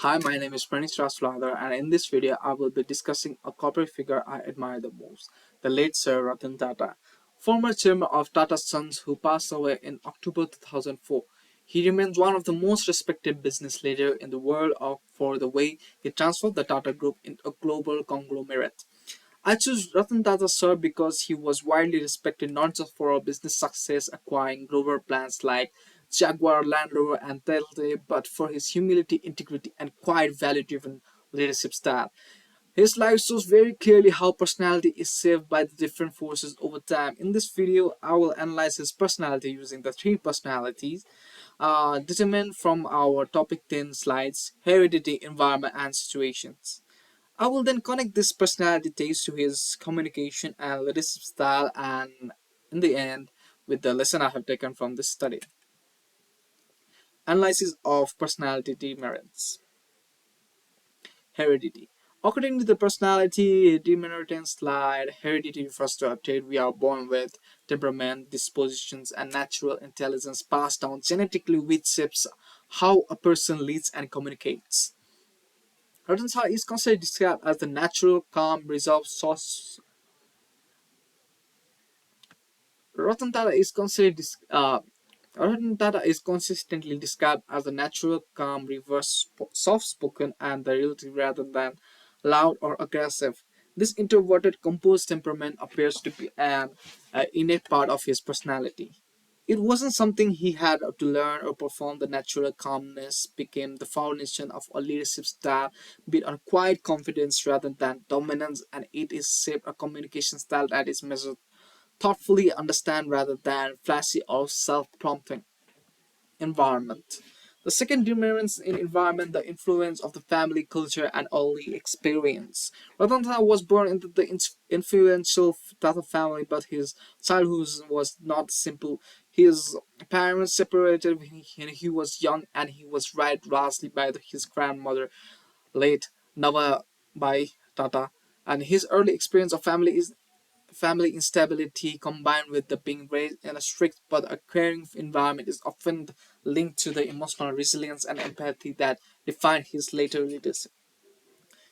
Hi, my name is Pranish and in this video, I will be discussing a corporate figure I admire the most, the late Sir Ratan Tata, former chairman of Tata Sons who passed away in October 2004. He remains one of the most respected business leaders in the world for the way he transformed the Tata Group into a global conglomerate. I choose Ratan Tata Sir because he was widely respected not just for our business success acquiring global plans like Jaguar, Land Rover, and Tata, but for his humility, integrity, and quiet value-driven leadership style. His life shows very clearly how personality is shaped by the different forces over time. In this video, I will analyze his personality using the three personalities determined from our topic 10 slides: heredity, environment, and situations. I will then connect this personality traits to his communication and leadership style, and in the end, with the lesson I have taken from this study. Analysis of personality demerits. Heredity. According to the personality demeritance slide, heredity refers to a trait we are born with, temperament, dispositions, and natural intelligence passed down genetically, which shapes how a person leads and communicates. Ratan is considered described as the natural, calm, reserved source. Ratan Tata is considered Ratan Tata is consistently described as a natural, calm, reverse, soft-spoken, and the relative rather than loud or aggressive. This introverted, composed temperament appears to be an innate part of his personality. It wasn't something he had to learn or perform. The natural calmness became the foundation of a leadership style built on quiet confidence rather than dominance, and it is shaped a communication style that is measured thoughtfully, understand rather than flashy or self-prompting. Environment. The second determinants in environment, the influence of the family culture and early experience. Ratan Tata was born into the influential Tata family, but his childhood was not simple. His parents separated when he was young, and he was raised largely by his grandmother, late Nava Bai Tata. And his early experience of family instability combined with the being raised in a strict but a caring environment is often linked to the emotional resilience and empathy that defined his later leadership.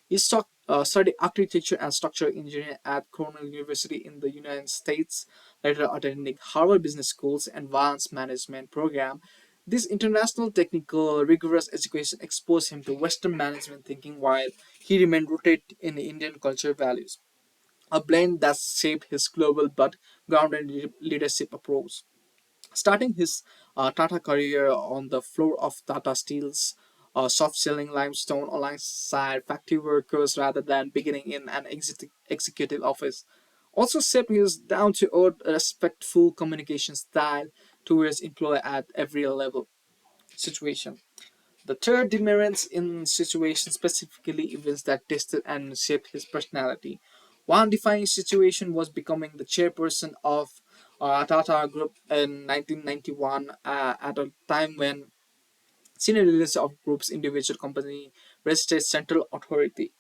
He studied architecture and structural engineering at Cornell University in the United States, later attending Harvard Business School's Advanced Management program. This international technical rigorous education exposed him to Western management thinking while he remained rooted in Indian culture values, a blend that shaped his global but grounded leadership approach. Starting his Tata career on the floor of Tata Steel's soft selling limestone alongside factory workers rather than beginning in an executive office, also shaped his down to earth, respectful communication style towards employee at every level. Situation. The third demerits in situations, specifically events that tested and shaped his personality. One defining situation was becoming the chairperson of Tata Group in 1991 at a time when senior leaders of group's individual company rested central authority.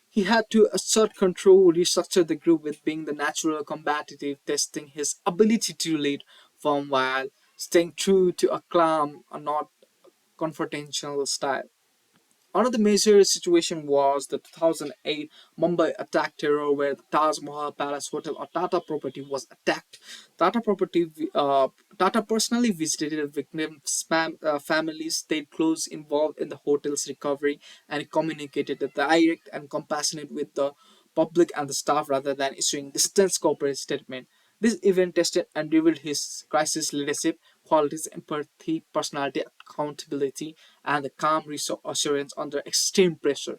He had to assert control, restructure the group with being the natural combative, testing his ability to lead firm while staying true to a calm, not confrontational style. Another major situation was the 2008 Mumbai attack terror, where the Taj Mahal Palace Hotel or Tata property was attacked. Tata property, Tata personally visited the victims' families, stayed close involved in the hotel's recovery, and communicated direct and compassionate with the public and the staff rather than issuing distant corporate statement. This event tested and revealed his crisis leadership qualities, empathy, personality, accountability, and the calm assurance under extreme pressure.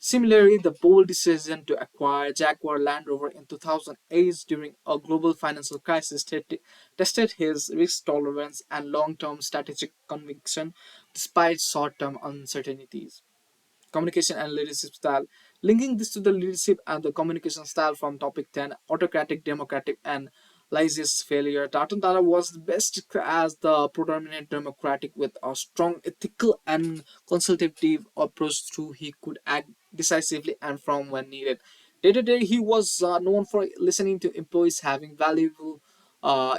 Similarly, the bold decision to acquire Jaguar Land Rover in 2008 during a global financial crisis tested his risk tolerance and long-term strategic conviction despite short-term uncertainties. Communication and leadership style. Linking this to the leadership and the communication style from topic 10, autocratic, democratic, and Lysi's failure. Ratan Tata was best as the predominant democratic with a strong ethical and consultative approach through he could act decisively and from when needed. Day to day, he was known for listening to employees, having valuable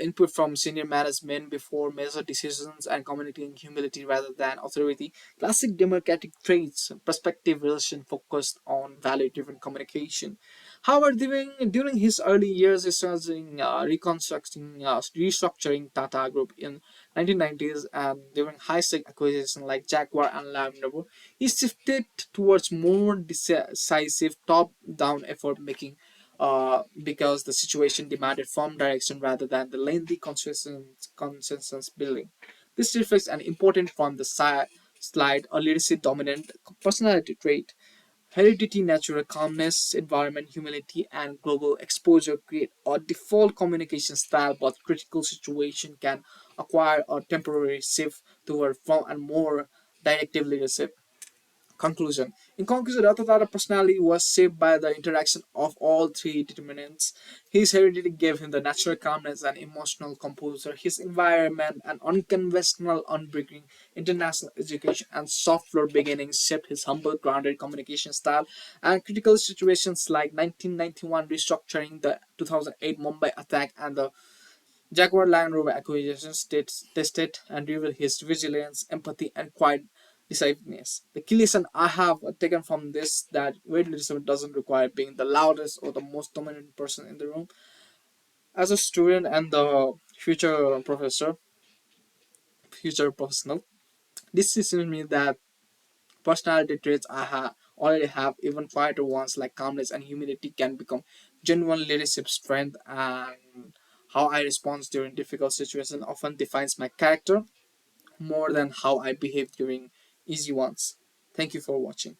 input from senior management before major decisions, and communicating humility rather than authority. Classic democratic traits, perspective, relation focused on value driven communication. However, during his early years, researching, restructuring Tata Group in 1990s and during high-stake acquisitions like Jaguar and Land Rover, he shifted towards more decisive top-down effort making because the situation demanded firm direction rather than the lengthy consensus building. This reflects an important from the slide, a leadership dominant personality trait. Heredity, natural calmness, environment, humility, and global exposure create a default communication style, but critical situation can acquire a temporary shift toward firm and more directive leadership. Conclusion. In conclusion, Ratan personality was shaped by the interaction of all three determinants. His heredity gave him the natural calmness and emotional composure. His environment and unconventional, unbreaking international education and soft floor beginnings shaped his humble, grounded communication style. And critical situations like 1991 restructuring, the 2008 Mumbai attack, and the Jaguar Land Rover acquisition tested and revealed his resilience, empathy, and quiet decisiveness. The key lesson I have taken from this that great leadership doesn't require being the loudest or the most dominant person in the room. As a student and the future professional, this teaches me that personality traits already have, even quieter ones like calmness and humility, can become genuine leadership strength. And how I respond during difficult situations often defines my character more than how I behave during easy ones. Thank you for watching.